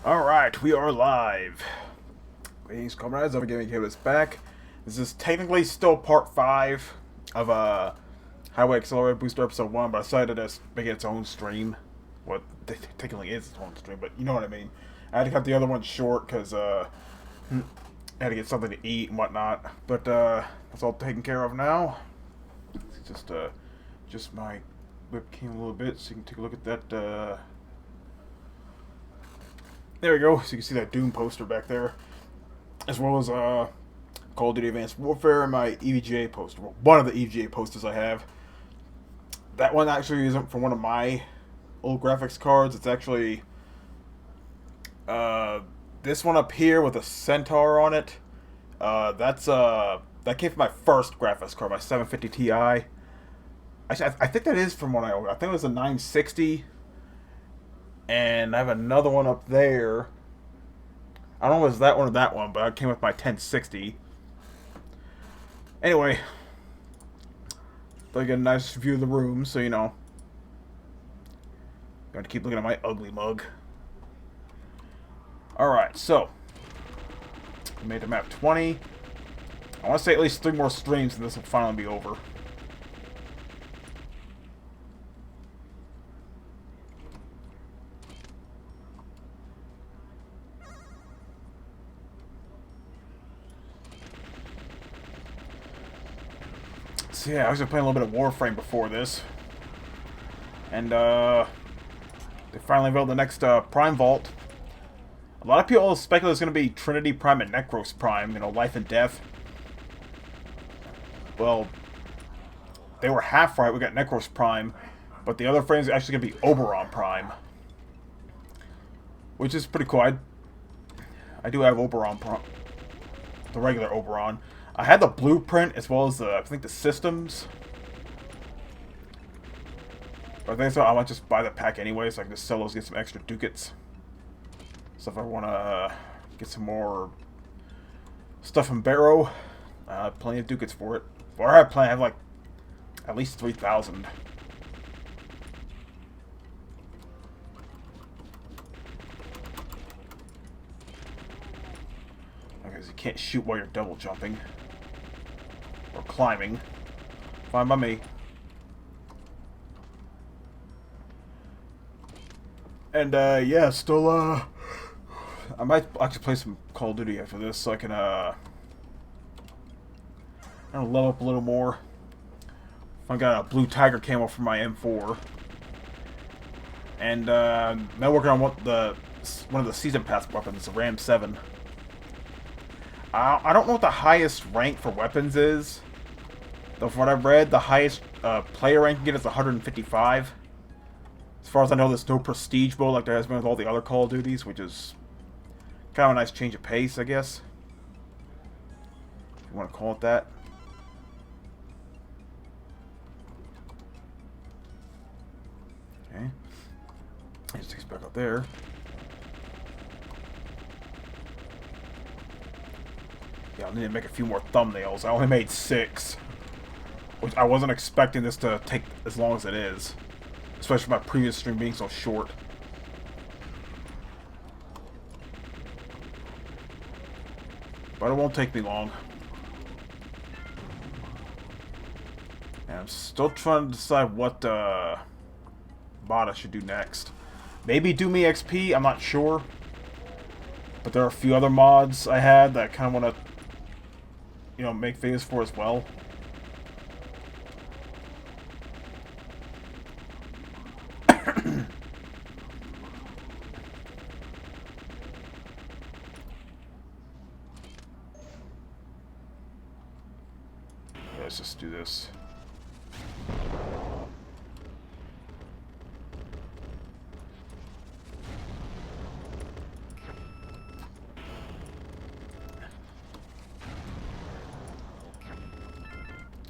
Alright, we are live. Greetings, comrades. I'm Gaming Cables back. This is technically still part 5 of Highway Accelerated Booster episode 1, but I decided to make it its own stream. What technically is its own stream, but you know what I mean. I had to cut the other one short because I had to get something to eat and whatnot. But that's all taken care of now. It's just my webcam a little bit so you can take a look at that. There we go. So you can see that Doom poster back there, as well as Call of Duty Advanced Warfare and my EVGA poster. Well, one of the EVGA posters I have. That one actually isn't from one of my old graphics cards. It's actually this one up here with a Centaur on it. That came from my first graphics card, my 750 Ti. Actually, I think that is from one I own. I think it was a 960. And I have another one up there. I don't know if it was that one or that one, but I came with my 1060. Anyway, I get a nice view of the room, so you know. Got to keep looking at my ugly mug. Alright, so. We made the map 20. I want to say at least 3 more streams and this will finally be over. So yeah, I was just playing a little bit of Warframe before this. And they finally built the next Prime Vault. A lot of people speculate it's going to be Trinity Prime and Necros Prime, you know, life and death. Well, they were half right, we got Necros Prime, but the other frame is actually going to be Oberon Prime. Which is pretty cool. I do have Oberon Prime, the regular Oberon. I had the blueprint as well as I think the systems. But I think so. I might just buy the pack anyway, so I can just sell those, get some extra ducats. So if I want to get some more stuff from Barrow, plenty of ducats for it. Or I have like at least 3,000. Because you can't shoot while you're double jumping. Or climbing. Fine by me. And, yeah, still, I might actually play some Call of Duty after this so I can, I don't know, level up a little more. I got a Blue Tiger camo for my M4. And, now working on one of the Season Pass weapons, the Ram 7. I don't know what the highest rank for weapons is. Though from what I've read, the highest player rank you can get is 155. As far as I know, there's no prestige mode like there has been with all the other Call of Duties, which is kind of a nice change of pace, I guess. If you want to call it that. Okay. It just takes back up there. Yeah, I'll need to make a few more thumbnails. I only made 6. Which I wasn't expecting this to take as long as it is. Especially my previous stream being so short. But it won't take me long. And I'm still trying to decide what mod I should do next. Maybe do me XP, I'm not sure. But there are a few other mods I had that I kind of want to, you know, make videos for as well. Let's just do this.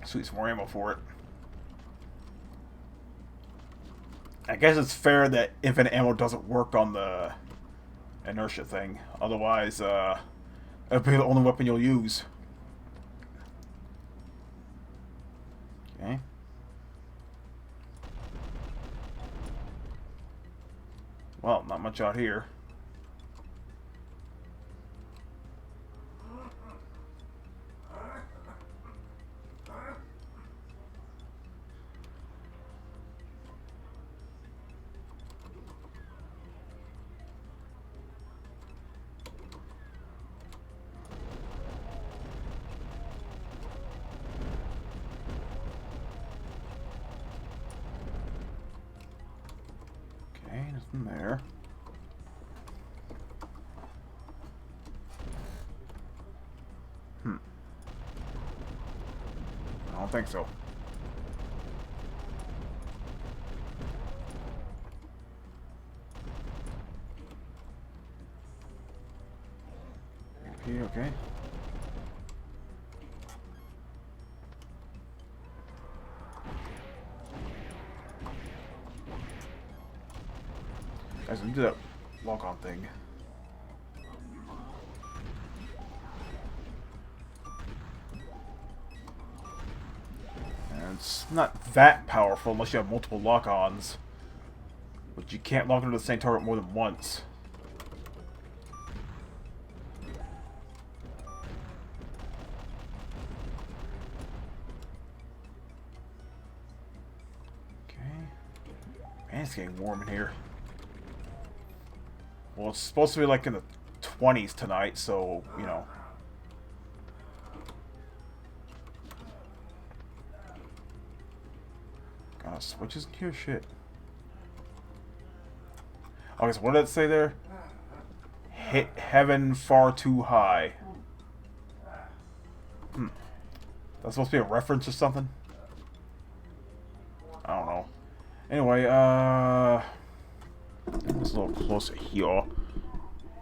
Sweet, some more ammo for it. I guess it's fair that infinite ammo doesn't work on the inertia thing. Otherwise, it'll be the only weapon you'll use. Okay. Well, not much out here. nothing there. I don't think so. Okay. Guys, let me do that lock-on thing. And it's not that powerful unless you have multiple lock-ons. But you can't lock onto the same target more than once. Man, it's getting warm in here. Well, it's supposed to be like in the 20s tonight, so, you know. Got switches in here? Shit. Okay, so what did it say there? Hit heaven far too high. That's supposed to be a reference or something? I don't know. Anyway, it's a little closer here.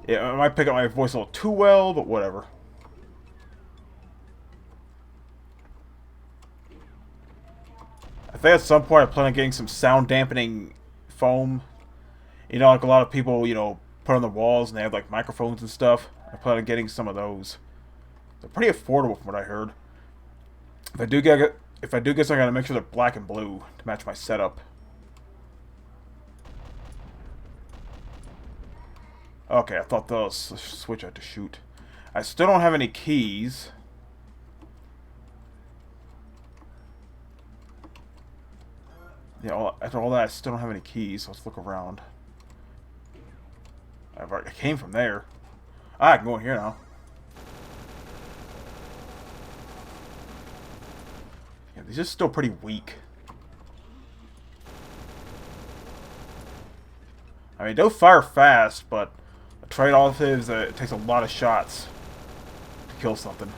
Yeah, I might pick up my voice a little too well, but whatever. I think at some point I plan on getting some sound dampening foam. You know, like a lot of people, you know, put on the walls and they have like microphones and stuff. I plan on getting some of those. They're pretty affordable from what I heard. If I do get some, I gotta make sure they're black and blue to match my setup. Okay, I thought the switch I had to shoot. I still don't have any keys. Yeah, after all that, I still don't have any keys, so let's look around. I came from there. I can go in here now. Yeah, these are still pretty weak. I mean, they'll fire fast, but the trade-off is that it takes a lot of shots to kill something.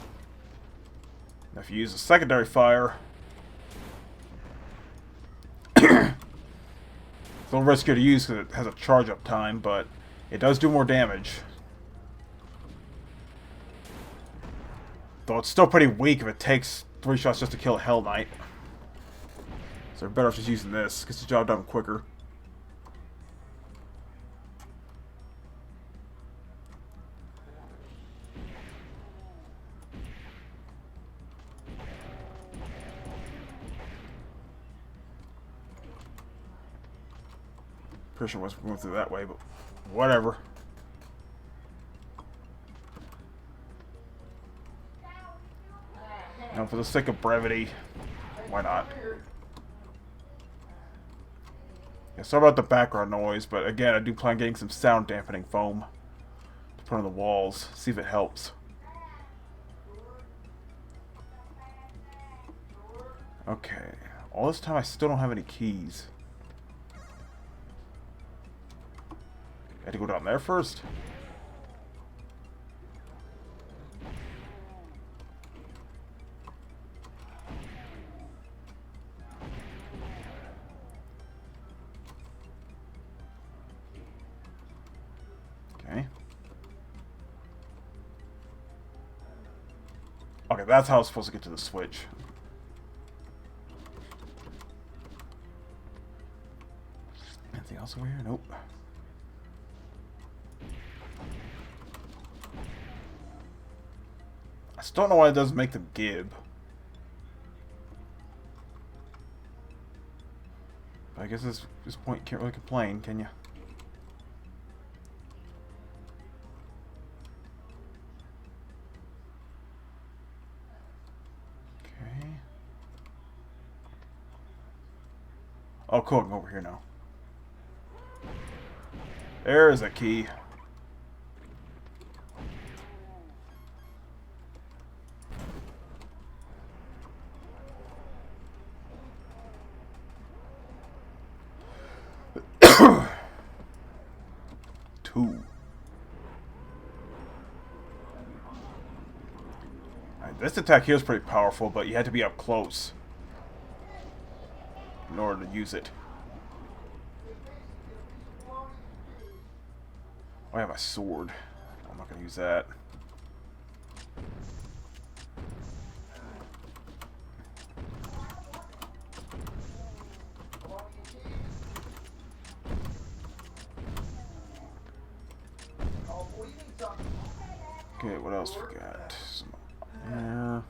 Now, if you use a secondary fire, it's a little riskier to use because it has a charge-up time, but it does do more damage. Though it's still pretty weak if it takes 3 shots just to kill a Hell Knight. So we're better off just using this. Gets the job done quicker. Pretty sure I wasn't going through that way, but whatever. Now, for the sake of brevity, why not? Yeah, sorry about the background noise, but again, I do plan on getting some sound dampening foam to put on the walls, see if it helps. Okay, all this time I still don't have any keys. I had to go down there first? Okay. Okay, that's how I was supposed to get to the switch. Anything else over here? Nope. I still don't know why it doesn't make them gib. But I guess at this point you can't really complain, can you? Okay. Oh, cool. I'm over here now. There's a key. 2. Right, this attack here is pretty powerful, but you had to be up close in order to use it. I have my sword. I'm not going to use that. Okay, what else we got? Yeah.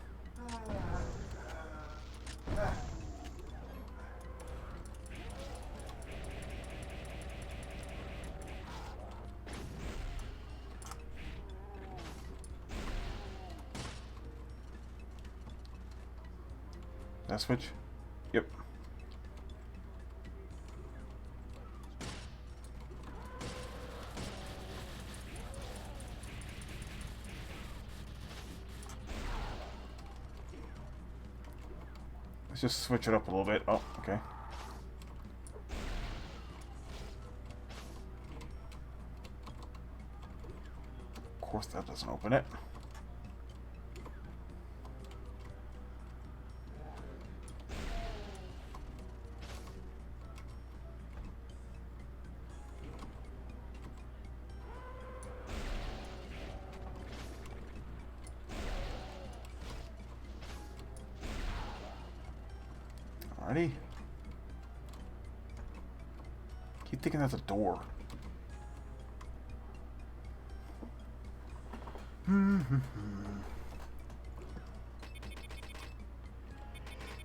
That switch? Yep. Let's just switch it up a little bit. Oh, okay. Of course that doesn't open it. Alrighty. Keep thinking that's a door.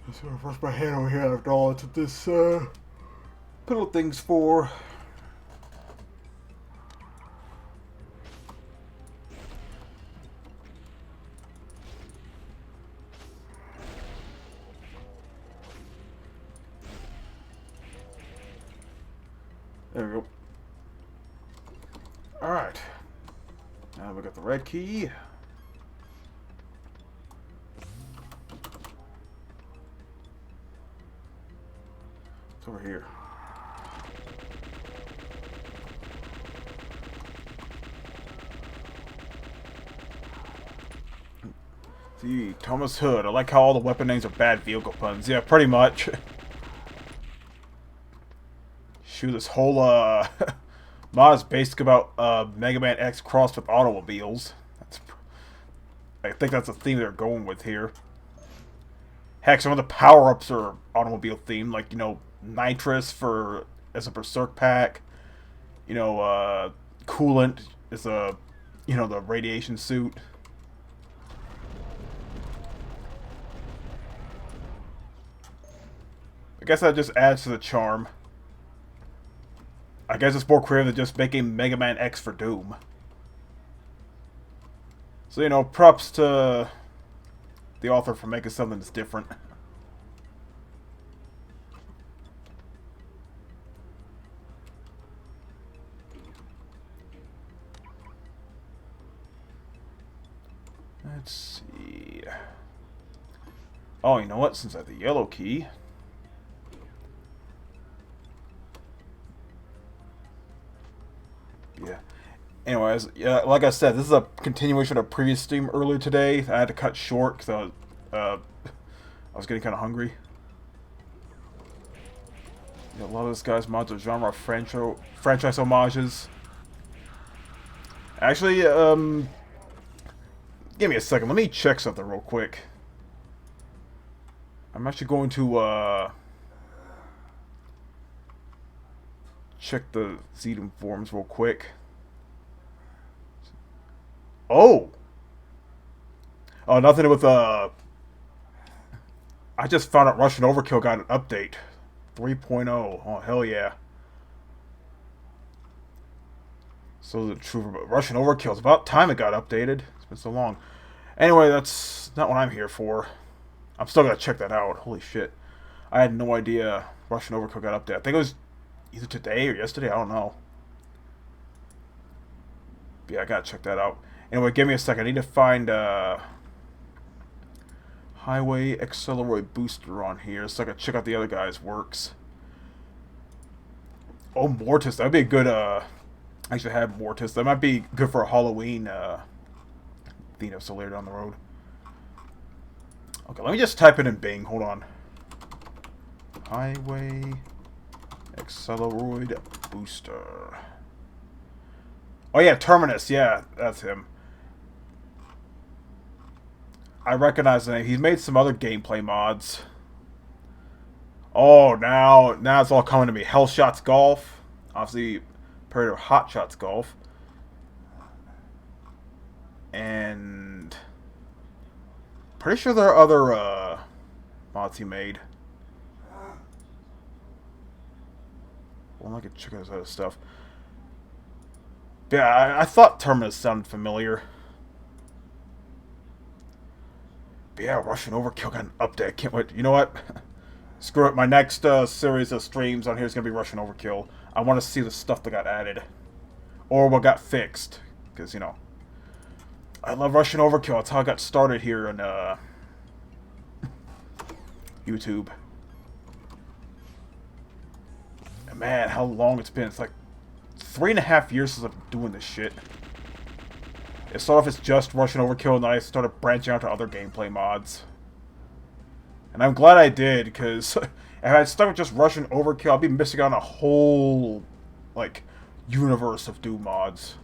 Let's brush my hand over here after all. That's what this pillow thing's for. There we go. Alright. Now we got the red key. It's over here. See, Thomas Hood. I like how all the weapon names are bad vehicle puns. Yeah, pretty much. Shoot, this whole mod is basically about Mega Man X crossed with automobiles. I think that's the theme they're going with here. Heck, some of the power-ups are automobile themed, like, you know, nitrous for as a berserk pack. You know, coolant is a, you know, the radiation suit. I guess that just adds to the charm. I guess it's more creative than just making Mega Man X for Doom. So, you know, props to the author for making something that's different. Let's see. Oh, you know what? Since I have the yellow key... Yeah. Anyways, yeah, like I said, this is a continuation of a previous stream earlier today. I had to cut short because I was getting kind of hungry. Yeah, a lot of this guy's mods are genre franchise homages. Actually, give me a second. Let me check something real quick. I'm actually going to check the Zedum forums real quick. Oh! Oh, nothing with, I just found out Russian Overkill got an update. 3.0. Oh, hell yeah. So the true Russian Overkill. It's about time it got updated. It's been so long. Anyway, that's not what I'm here for. I'm still gonna check that out. Holy shit. I had no idea Russian Overkill got updated. I think it was either today or yesterday. I don't know. But yeah, I gotta check that out. Anyway, give me a second. I need to find Highway Acceleroid booster on here so I can check out the other guy's works. Oh, Mortis. That'd be a good I actually have Mortis. That might be good for a Halloween theme of so later down the road. Okay, let me just type it in Bing. Hold on. Highway Acceleroid Booster. Oh yeah, Terminus. Yeah, that's him. I recognize the name. He's made some other gameplay mods. Oh, now it's all coming to me. Hell Shots Golf. Obviously, period of Hot Shots Golf. And pretty sure there are other mods he made. Well, I could check out his other stuff. But yeah, I thought Terminus sounded familiar. But yeah, Russian Overkill got an update. I can't wait. You know what? Screw it. My next series of streams on here is going to be Russian Overkill. I want to see the stuff that got added. Or what got fixed. Because, you know, I love Russian Overkill. That's how I got started here on YouTube. And man, how long it's been. It's like 3.5 years since I'm doing this shit. It started off as just Russian Overkill, and then I started branching out to other gameplay mods. And I'm glad I did, because if I had stuck with just Russian Overkill, I'd be missing out on a whole, like, universe of Doom mods.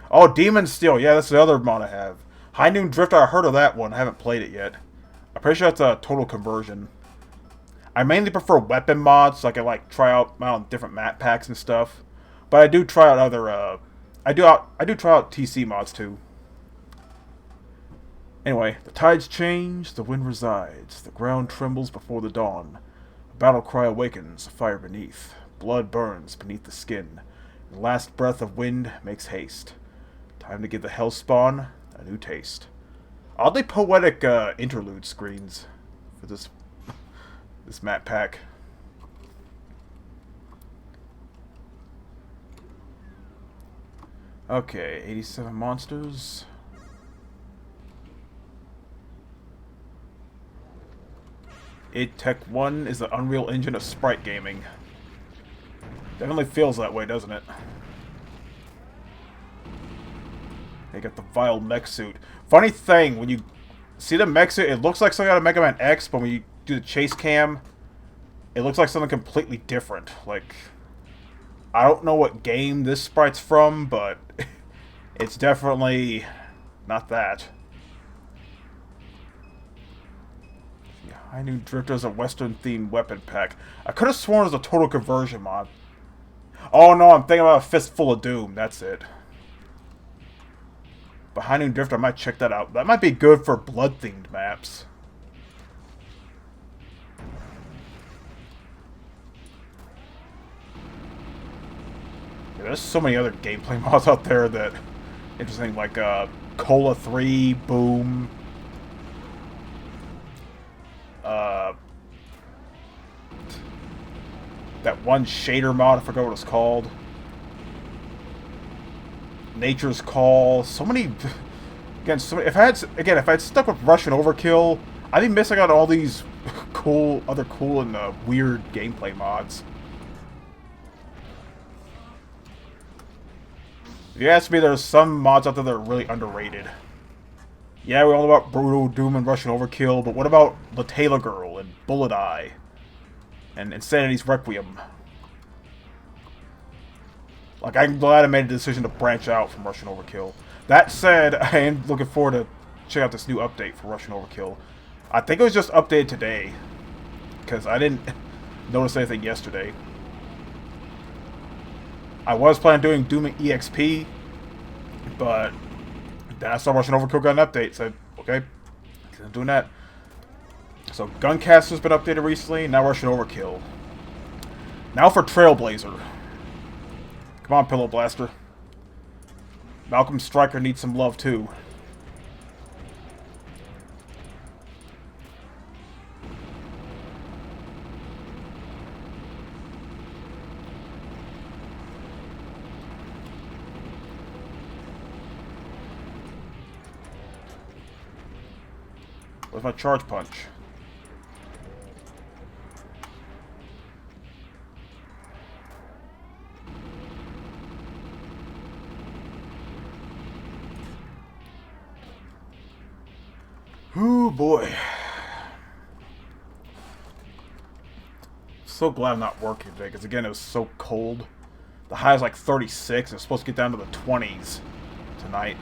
Oh, Demon Steel. Yeah, that's the other mod I have. High Noon Drifter, I heard of that one. I haven't played it yet. I'm pretty sure that's a total conversion. I mainly prefer weapon mods, so I can, like, try out different map packs and stuff. But I do try out other, I do try out TC mods, too. Anyway, the tides change, the wind resides, the ground trembles before the dawn. A battle cry awakens, a fire beneath. Blood burns beneath the skin. The last breath of wind makes haste. Time to give the Hellspawn a new taste. Oddly poetic interlude screens for this map pack. Okay, 87 monsters. id Tech 1 is the Unreal Engine of sprite gaming. Definitely feels that way, doesn't it? They got the vile mech suit. Funny thing, when you see the mech suit, it looks like something out of Mega Man X, but when you do the chase cam, it looks like something completely different. Like, I don't know what game this sprite's from, but it's definitely not that. I knew Drifter's a Western-themed weapon pack. I could have sworn it was a total conversion mod. Oh no, I'm thinking about a Fistful of Doom. That's it. But High Noon Drifter, I might check that out. That might be good for blood-themed maps. Yeah, there's so many other gameplay mods out there that interesting, like Cola 3, Boom. That one shader mod, I forgot what it's called. Nature's Call. So many. Again, if I had stuck with Russian Overkill, I'd be missing out on all these other cool and weird gameplay mods. If you ask me, there's some mods out there that are really underrated. Yeah, we all know about Brutal Doom and Russian Overkill, but what about the Taylor Girl and Bullet Eye and Insanity's Requiem? Like, I'm glad I made a decision to branch out from Russian Overkill. That said, I am looking forward to check out this new update for Russian Overkill. I think it was just updated today, because I didn't notice anything yesterday. I was planning on doing Doom EXP, but then I saw Russian Overkill got an update, so okay, I'm doing that. So Guncaster's been updated recently, now Russian Overkill. Now for Trailblazer. Come on, Pillow Blaster. Malcolm Stryker needs some love too. Where's my charge punch? Ooh, boy. So glad I'm not working today, because again, it was so cold. The high is like 36. It's supposed to get down to the 20s tonight.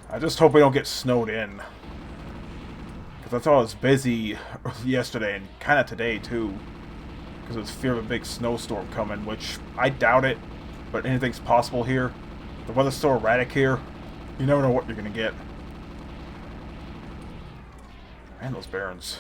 I just hope we don't get snowed in. Because that's all I was busy yesterday and kind of today, too. Because there's fear of a big snowstorm coming, which I doubt it. But anything's possible here. The weather's so erratic here. You never know what you're going to get. Man, those barons.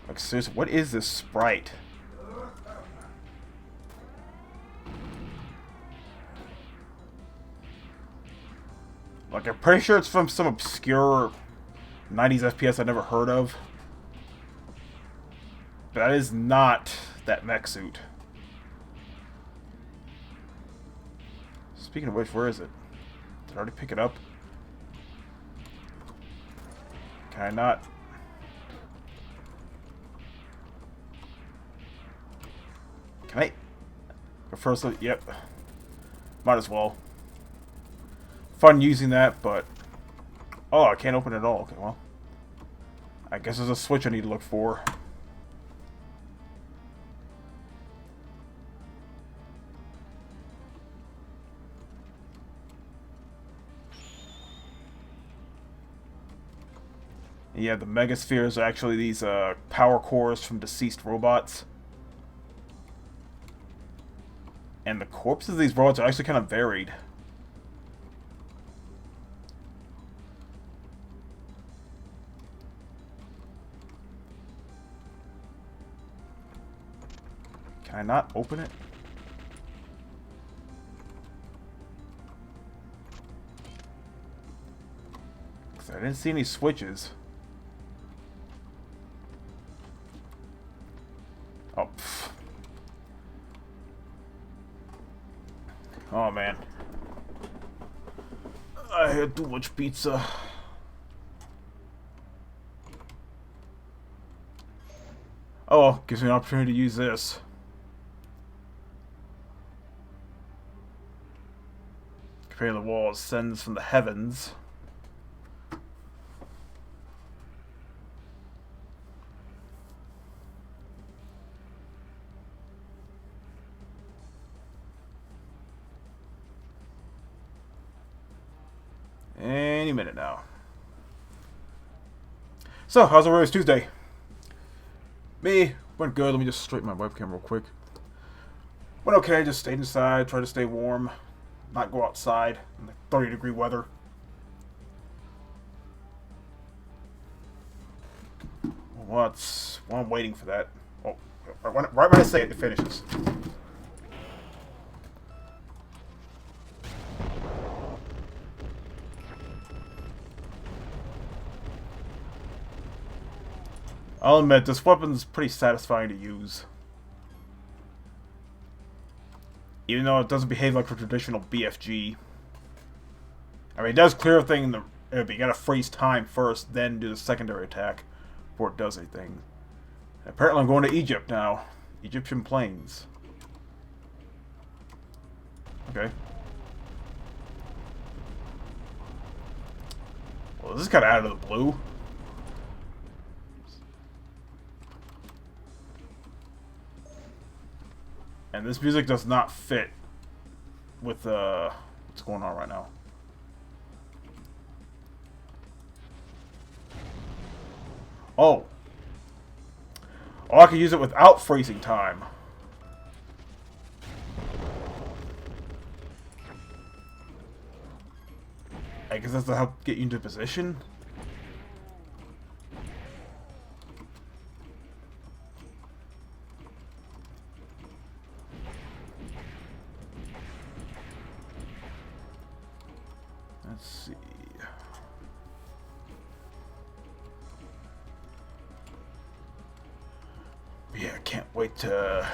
Like, seriously, what is this sprite? Like, I'm pretty sure it's from some obscure 90s FPS I've never heard of. But that is not that mech suit. Speaking of which, where is it? Did I already pick it up? Can I not? Can I? Go first, yep. Might as well. Fun using that, but... Oh, I can't open it at all. Okay, well. I guess there's a switch I need to look for. Yeah, the megaspheres are actually these power cores from deceased robots. And the corpses of these robots are actually kind of varied. Can I not open it? Because I didn't see any switches. Oh, pfft. Oh man. I had too much pizza. Oh, gives me an opportunity to use this. Compare the wall ascends from the heavens. Any minute now. So, how's Reverie Tuesday? Me, went good. Let me just straighten my webcam real quick. Went okay, just stayed inside, tried to stay warm, not go outside in the 30-degree weather. Well, I'm waiting for that. Oh, right when I say it, it finishes. I'll admit, this weapon's pretty satisfying to use. Even though it doesn't behave like a traditional BFG. I mean, it does clear a thing, but you gotta freeze time first, then do the secondary attack before it does anything. And apparently I'm going to Egypt now. Egyptian plains. Okay. Well, this is kind of out of the blue. And this music does not fit with what's going on right now. Oh. Oh, I can use it without freezing time. I guess that's to help get you into position. Let's see. can't wait to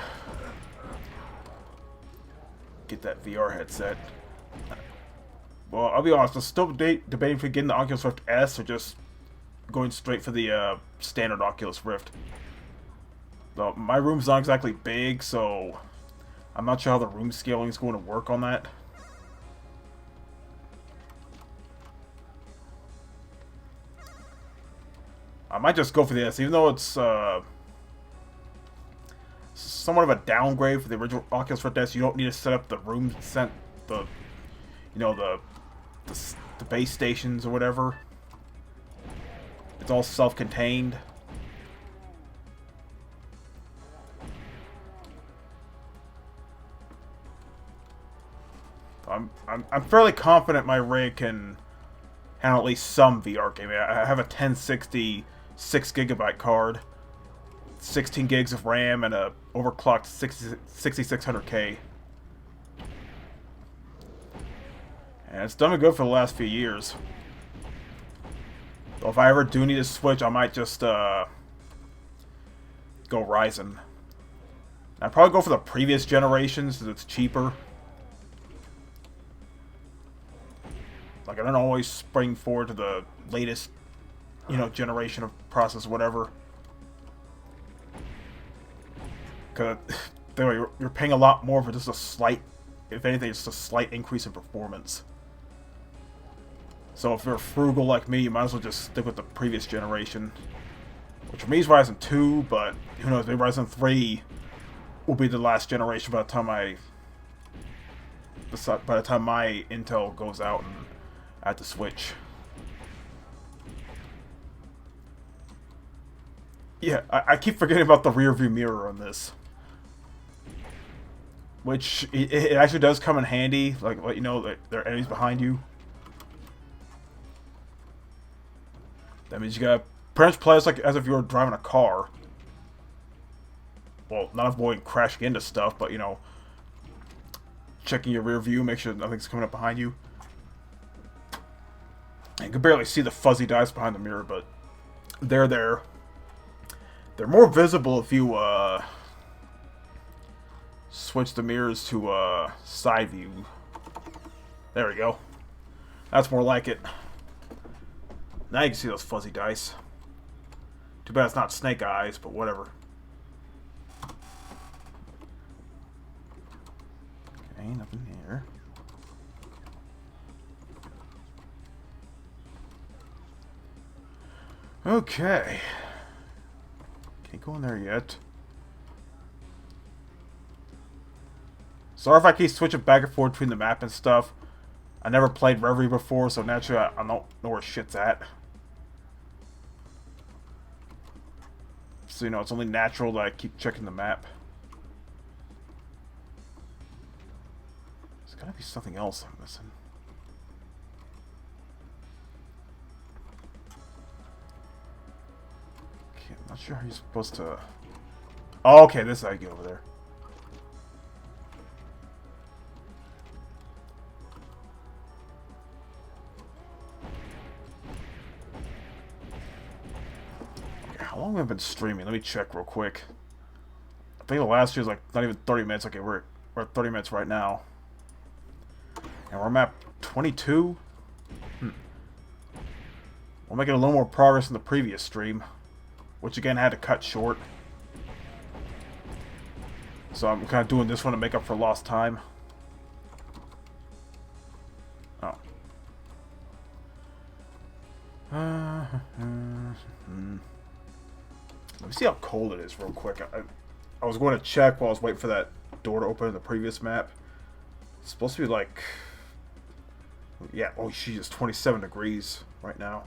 get that VR headset. Well, I'll be honest, I'm still debating if getting the Oculus Rift S or just going straight for the standard Oculus Rift. Though my room's not exactly big, so I'm not sure how the room scaling is going to work on that. I might just go for the S, even though it's somewhat of a downgrade for the original Oculus Rift S. You don't need to set up the room, the base stations or whatever. It's all self-contained. I'm fairly confident my rig can handle at least some VR gaming. I have a 1060 6GB card, 16 gigs of RAM, and a overclocked 6600K. And it's done me good for the last few years. So if I ever do need to switch, I might just go Ryzen. I'd probably go for the previous generations since it's cheaper. Like, I don't always spring forward to the latest, generation of process, whatever. Because you're paying a lot more for just a slight, if anything, just a slight increase in performance. So if you're frugal like me, you might as well just stick with the previous generation. Which for me is Ryzen 2, but who knows, maybe Ryzen 3 will be the last generation by the time my Intel goes out and I have to switch. Yeah, I keep forgetting about the rear view mirror on this. Which, it actually does come in handy, like, let you know that there are enemies behind you. That means you gotta pretty much play as if you were driving a car. Well, not avoiding crashing into stuff, but, checking your rear view, make sure nothing's coming up behind you. You can barely see the fuzzy dice behind the mirror, but they're there. They're more visible if you switch the mirrors to side view. There we go. That's more like it. Now you can see those fuzzy dice. Too bad it's not snake eyes, but whatever. Okay, nothing here. Okay. Can't go in there yet. Sorry if I keep switching back and forth between the map and stuff. I never played Reverie before, so naturally I don't know where shit's at. So, it's only natural that I keep checking the map. There's gotta be something else I'm missing. Okay, I'm not sure how you're supposed to... Oh, okay, this is how you get over there. How long have I been streaming? Let me check real quick. I think the last year was like not even 30 minutes. Okay, we're at 30 minutes right now. And we're map 22. We're making a little more progress in the previous stream, which again had to cut short. So I'm kind of doing this one to make up for lost time. Oh. Let me see how cold it is real quick. I was going to check while I was waiting for that door to open in the previous map. It's supposed to be like... Yeah, oh jeez, it's 27 degrees right now.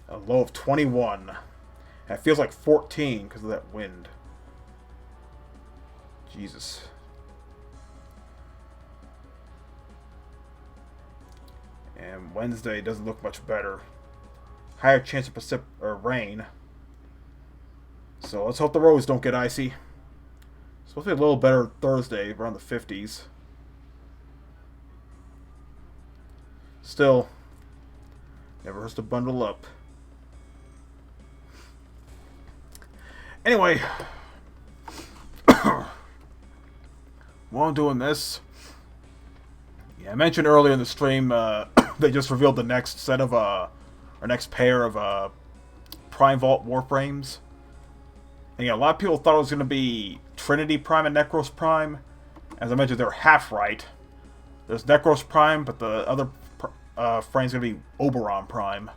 A low of 21. And it feels like 14 because of that wind. Jesus. And Wednesday doesn't look much better. Higher chance of rain. So let's hope the roads don't get icy. It's supposed to be a little better Thursday, around the 50s. Still, never hurts to bundle up. Anyway, while I'm doing this, yeah, I mentioned earlier in the stream, they just revealed the next set of, or next pair of, Prime Vault Warframes. And yeah, a lot of people thought it was going to be Trinity Prime and Necros Prime. As I mentioned, they're half right. There's Necros Prime, but the other frame's going to be Oberon Prime.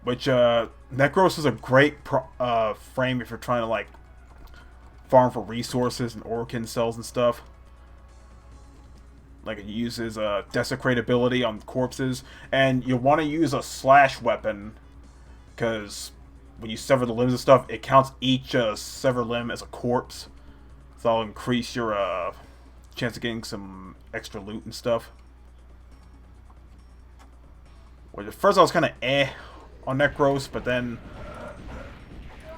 Which, Necros is a great frame if you're trying to, like, farm for resources and Orokin cells and stuff. Like, it uses Desecrate ability on corpses. And you want to use a slash weapon, because when you sever the limbs and stuff, it counts each severed limb as a corpse. So that'll increase your chance of getting some extra loot and stuff. Well, at first I was kind of on Necros, but then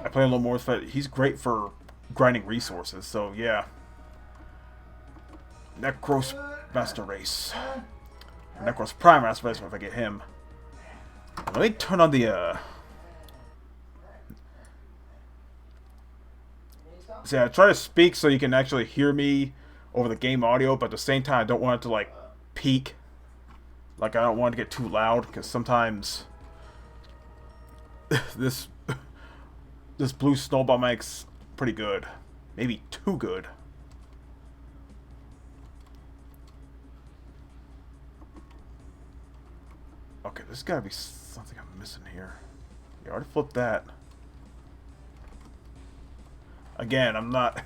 I played a little more. He's great for grinding resources, so yeah. Necros Master Race. Necros Prime Master Race if I get him. Let me turn on the see, I try to speak so you can actually hear me over the game audio, but at the same time I don't want it to, like, peak. Like, I don't want it to get too loud, because sometimes this blue snowball makes pretty good. Maybe too good. Okay, there's gotta be something I'm missing here. You already flipped that. Again, I'm not...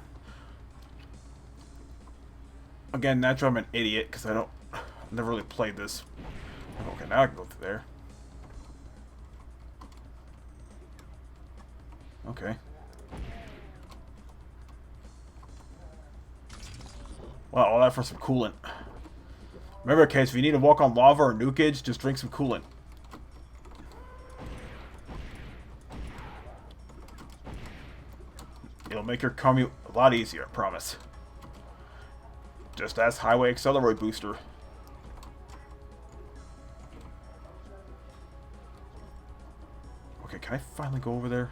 Again, naturally I'm an idiot, because I've never really played this. Okay, now I can go through there. Okay. Well, all that for some coolant. Remember, case if you need to walk on lava or nukage, just drink some coolant. It'll make your commute a lot easier, I promise. Just ask Highway Acceleroid Booster. Okay, can I finally go over there?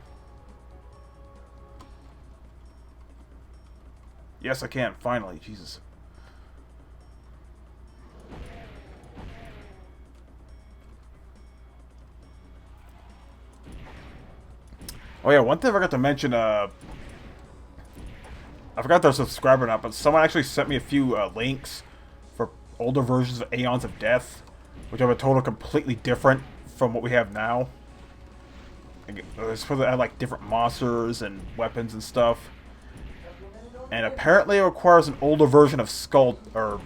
Yes, I can, finally. Jesus. Oh yeah, one thing I forgot to mention, I forgot their subscriber or not, but someone actually sent me a few links for older versions of Aeons of Death, which have a total completely different from what we have now. It's supposed to add, like, different monsters and weapons and stuff. And apparently it requires an older version of Skull, or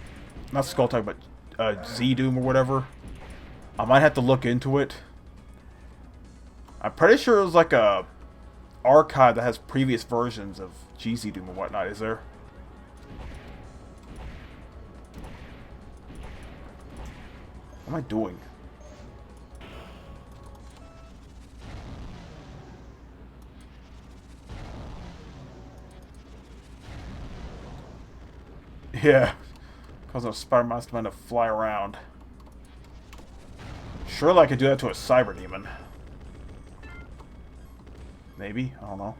not Skull Type, but Z-Doom or whatever. I might have to look into it. I'm pretty sure it was like a archive that has previous versions of GZ-Doom and whatnot, is there? What am I doing? Yeah, causing a spider monster to fly around. Surely I could do that to a cyber demon. Maybe? I don't know.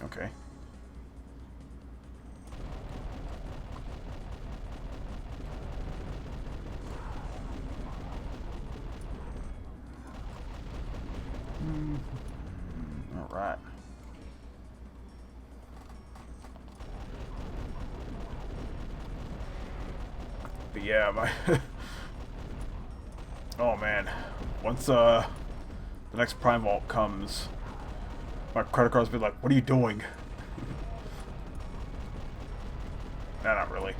Okay. All right. But yeah, my oh man, once the next Prime Vault comes, my credit cards be like, "What are you doing?" Nah, not really.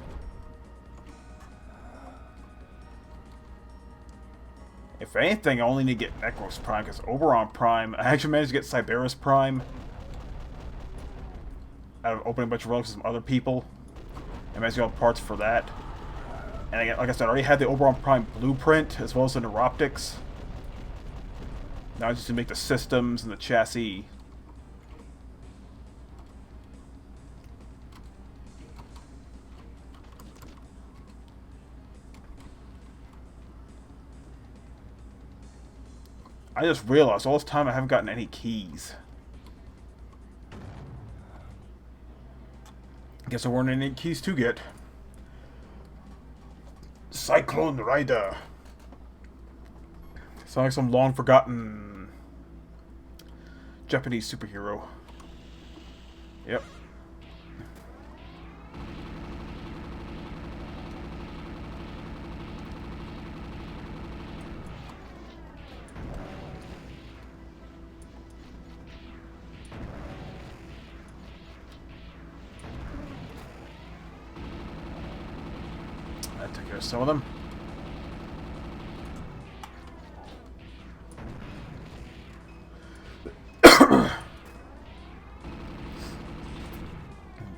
If If anything, I only need to get Necros Prime, because Oberon Prime, I actually managed to get Cyberus Prime out of opening a bunch of relics with some other people. I managed to get all the parts for that. And like I said, I already had the Oberon Prime blueprint, as well as the Neuroptics. Now I just need to make the systems and the chassis. I just realized all this time I haven't gotten any keys. Guess there weren't any keys to get. Cyclone Rider. Sounds like some long forgotten Japanese superhero. Yep. That took care of some of them.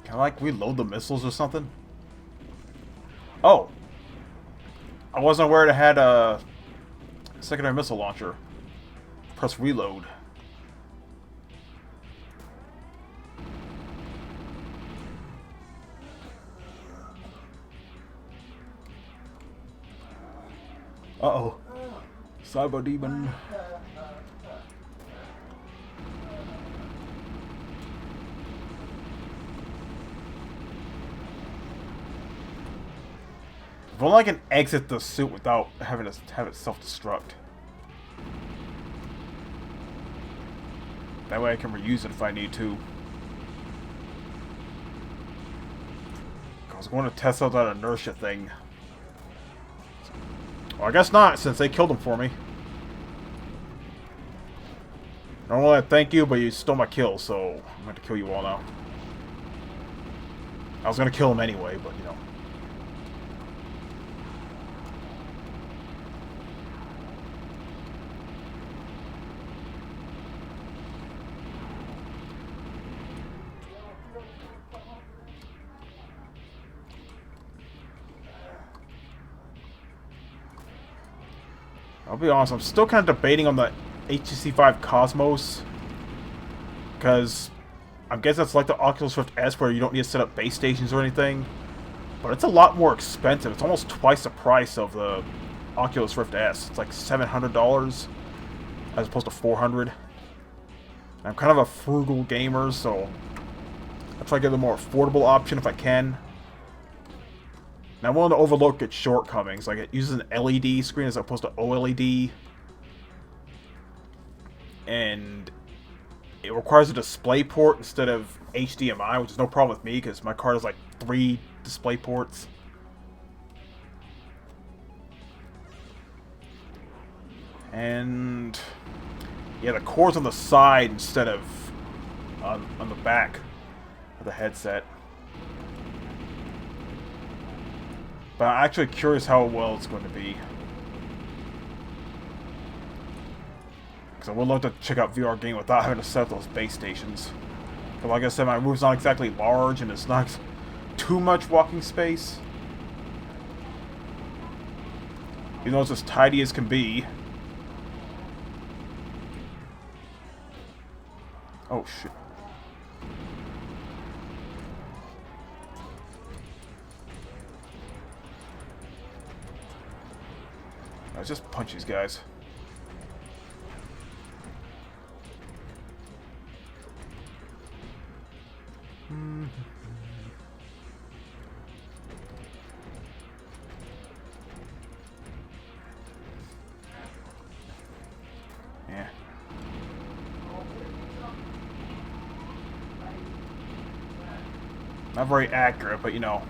Can I, like, reload the missiles or something? Oh! I wasn't aware it had a secondary missile launcher. Press reload. Uh-oh. Cyber Demon. If only I can exit the suit without having to have it self-destruct. That way I can reuse it if I need to. I was going to test out that inertia thing. Well, I guess not, since they killed him for me. Normally I'd thank you, but you stole my kill, so I'm going to kill you all now. I was going to kill him anyway, but you know. I'll be honest, I'm still kind of debating on the HTC 5 Cosmos. Because I guess that's like the Oculus Rift S where you don't need to set up base stations or anything. But it's a lot more expensive. It's almost twice the price of the Oculus Rift S. It's like $700 as opposed to $400. I'm kind of a frugal gamer, so I try to get the more affordable option if I can. Now, I'm willing to overlook its shortcomings, like it uses an LED screen as opposed to OLED. And it requires a display port instead of HDMI, which is no problem with me because my card has like 3 display ports. And yeah, the cord's on the side instead of on the back of the headset. But I'm actually curious how well it's going to be. Because I would love to check out VR game without having to set up those base stations. But like I said, my room's not exactly large and it's not too much walking space. Even though it's as tidy as can be. Oh shit. Let's just punch these guys. Yeah. Not very accurate, but you know.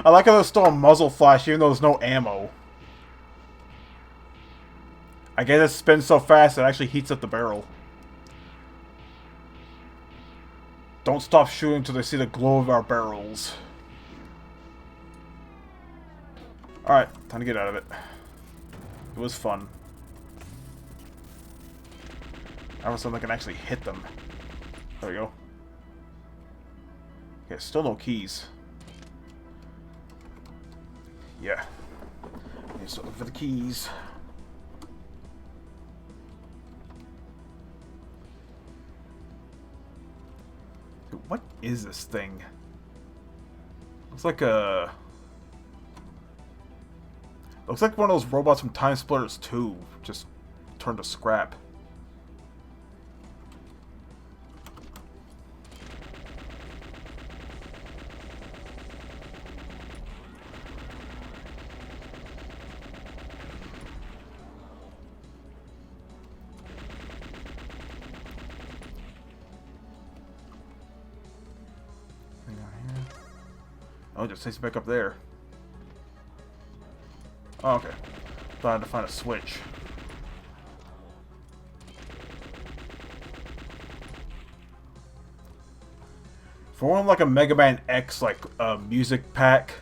I like how there's still a muzzle flash even though there's no ammo. I guess it spins so fast it actually heats up the barrel. Don't stop shooting until they see the glow of our barrels. Alright, time to get out of it. It was fun. I was something that can actually hit them. There we go. Okay, still no keys. Yeah. Need to look for the keys. Dude, what is this thing? Looks like a... Looks like one of those robots from Time Splitters 2. Just turned to scrap. Oh, it just takes me back up there. Oh, okay. Thought I had to find a switch. For one, like a Mega Man X, like, music pack.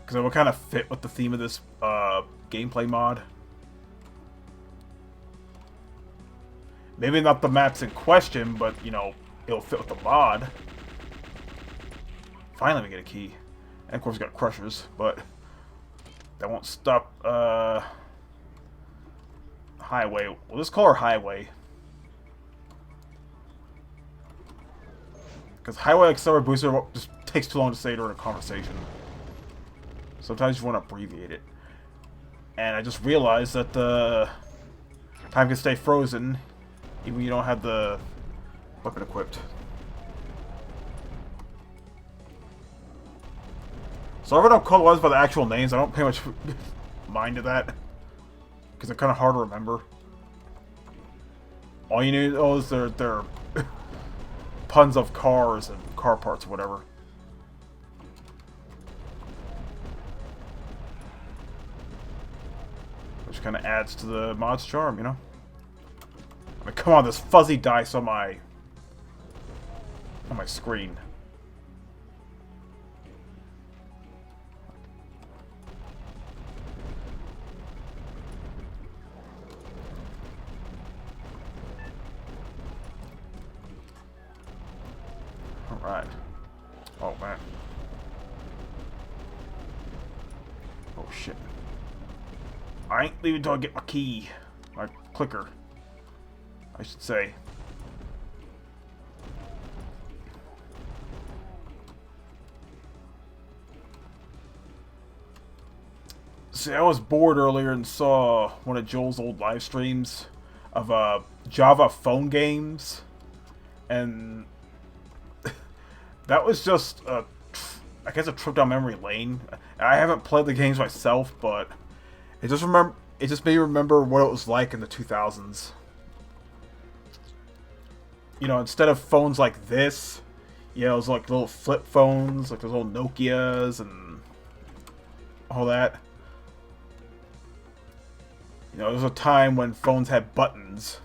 Because it would kind of fit with the theme of this, gameplay mod. Maybe not the maps in question, but, you know, it'll fit with the mod. Finally we get a key. And of course we got crushers, but that won't stop, highway. We'll just call her highway. Because highway accelerator booster just takes too long to say during a conversation. Sometimes you want to abbreviate it. And I just realized that time can stay frozen even when you don't have the weapon equipped. So if I don't call ones by the actual names, I don't pay much mind to that. Because they're kind of hard to remember. All you need to know is they're puns of cars and car parts or whatever. Which kind of adds to the mod's charm, you know? I mean, come on, this fuzzy dice on my screen. Alright. Oh, man. Oh, shit. I ain't leaving until I get my key. My clicker. I should say. See, I was bored earlier and saw one of Joel's old live streams of Java phone games. And that was just I guess a trip down memory lane. I haven't played the games myself, but it just made me remember what it was like in the 2000s. You know, instead of phones like this, you know, it was like little flip phones, like those old Nokias and all that. You know, there was a time when phones had buttons.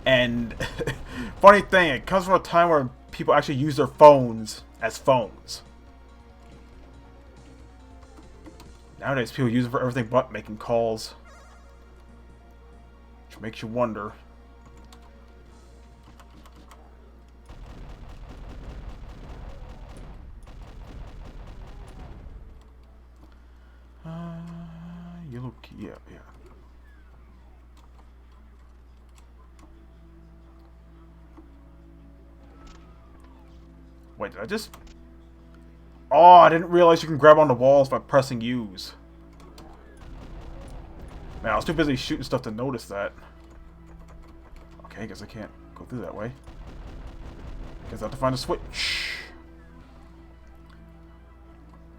And funny thing, it comes from a time where people actually use their phones as phones. Nowadays, people use it for everything but making calls. Which makes you wonder. Yellow key, yeah. Wait, did I just... Oh, I didn't realize you can grab onto walls by pressing U's. Man, I was too busy shooting stuff to notice that. Okay, I guess I can't go through that way. Guess I have to find a switch.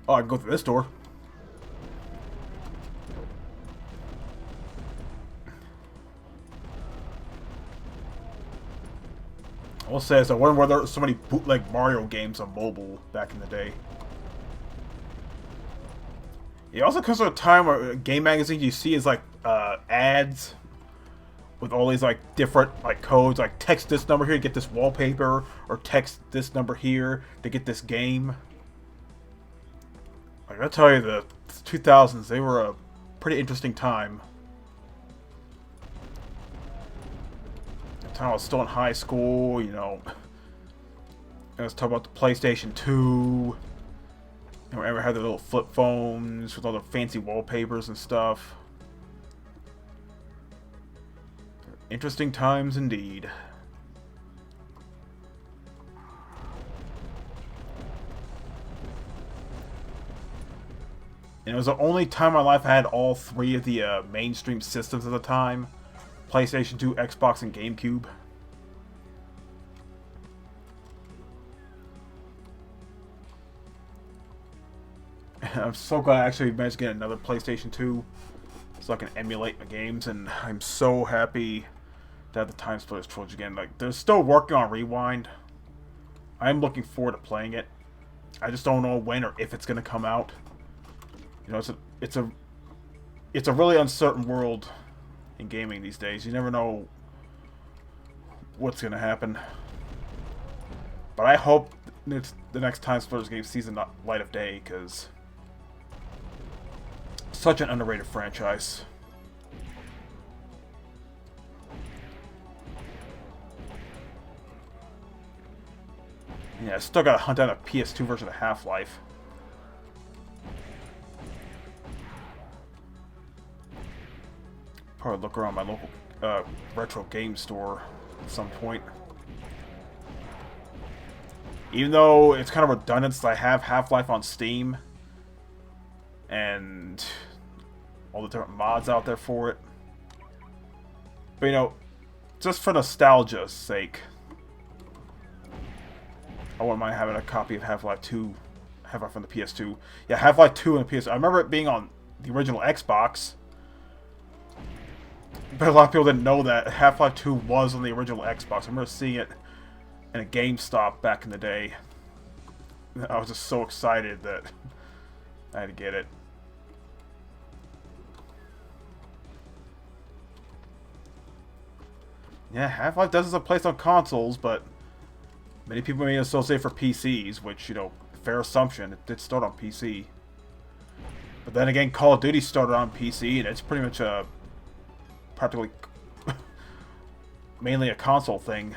Oh, I can go through this door. I'll say it's I wonder why there were so many bootleg Mario games on mobile back in the day. It also comes at a time where game magazines you see is like ads with all these like different like codes, like text this number here to get this wallpaper, or text this number here to get this game. Like I tell you, the 2000s, they were a pretty interesting time. The time I was still in high school, you know. I was talking about the PlayStation 2. You know, ever had the little flip phones with all the fancy wallpapers and stuff. Interesting times indeed. And it was the only time in my life I had all three of the mainstream systems at the time. PlayStation 2, Xbox, and GameCube. I'm so glad I actually managed to get another PlayStation 2 so I can emulate my games, and I'm so happy to have the Time Splitters trilogy again. Like, they're still working on Rewind. I'm looking forward to playing it. I just don't know when or if it's going to come out. You know, it's a really uncertain world in gaming these days. You never know what's going to happen. But I hope it's the next Time Splitters game sees the light of day, because such an underrated franchise. Yeah, I still gotta hunt down a PS2 version of Half-Life. Probably look around my local retro game store at some point. Even though it's kind of redundant since I have Half-Life on Steam and all the different mods out there for it. But you know, just for nostalgia's sake, I wouldn't mind having a copy of Half-Life 2, Half-Life on the PS2. Yeah, Half-Life 2 on the PS2. I remember it being on the original Xbox. But a lot of people didn't know that Half-Life 2 was on the original Xbox. I remember seeing it in a GameStop back in the day. I was just so excited that I had to get it. Yeah, Half-Life does have a place on consoles, but many people may associate for PCs, which, you know, fair assumption, it did start on PC. But then again, Call of Duty started on PC, and it's pretty much a practically mainly a console thing.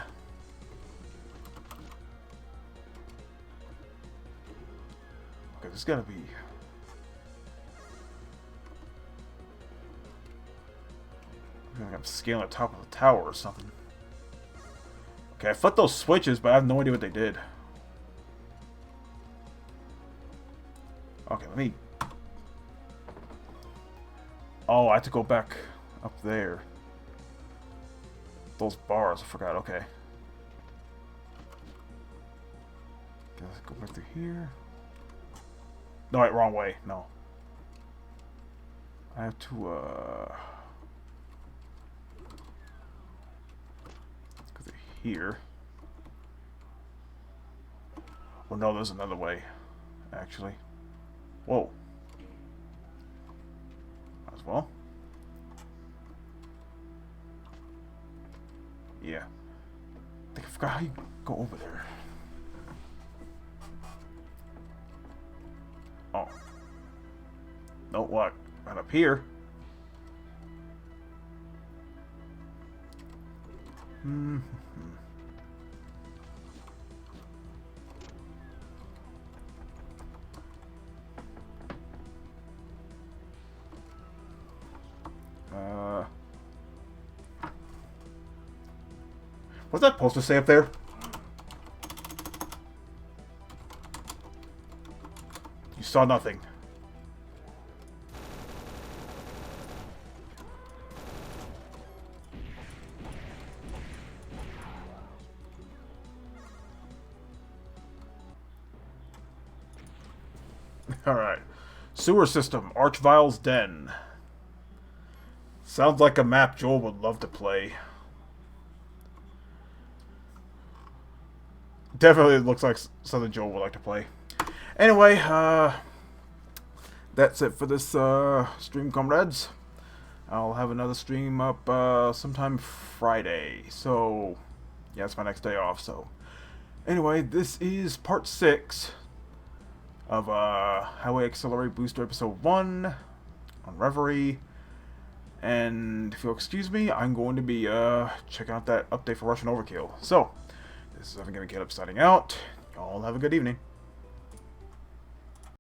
Okay, there's gotta be... I feel like I'm scaling the top of the tower or something. Okay, I flipped those switches, but I have no idea what they did. Okay, let me... Oh, I have to go back up there. Those bars, I forgot, okay. Let's go back to here. No, wait, wrong way, no. I have to, go to here. Well, no, there's another way, actually. Whoa. As well. Yeah. I think I forgot how you go over there. Oh. No, what? Right up here. Hmm. What's that supposed to say up there? You saw nothing. Alright. Sewer system, Archvile's Den. Sounds like a map Joel would love to play. Definitely looks like something Joel would like to play. Anyway, that's it for this stream, comrades. I'll have another stream up sometime Friday. So, yeah, it's my next day off. So, anyway, this is part 6 of Highway Accelerate Booster Episode 1 on Reverie. And if you'll excuse me, I'm going to be checking out that update for Russian Overkill. So, this is Evan Giving Caleb signing out. Y'all have a good evening.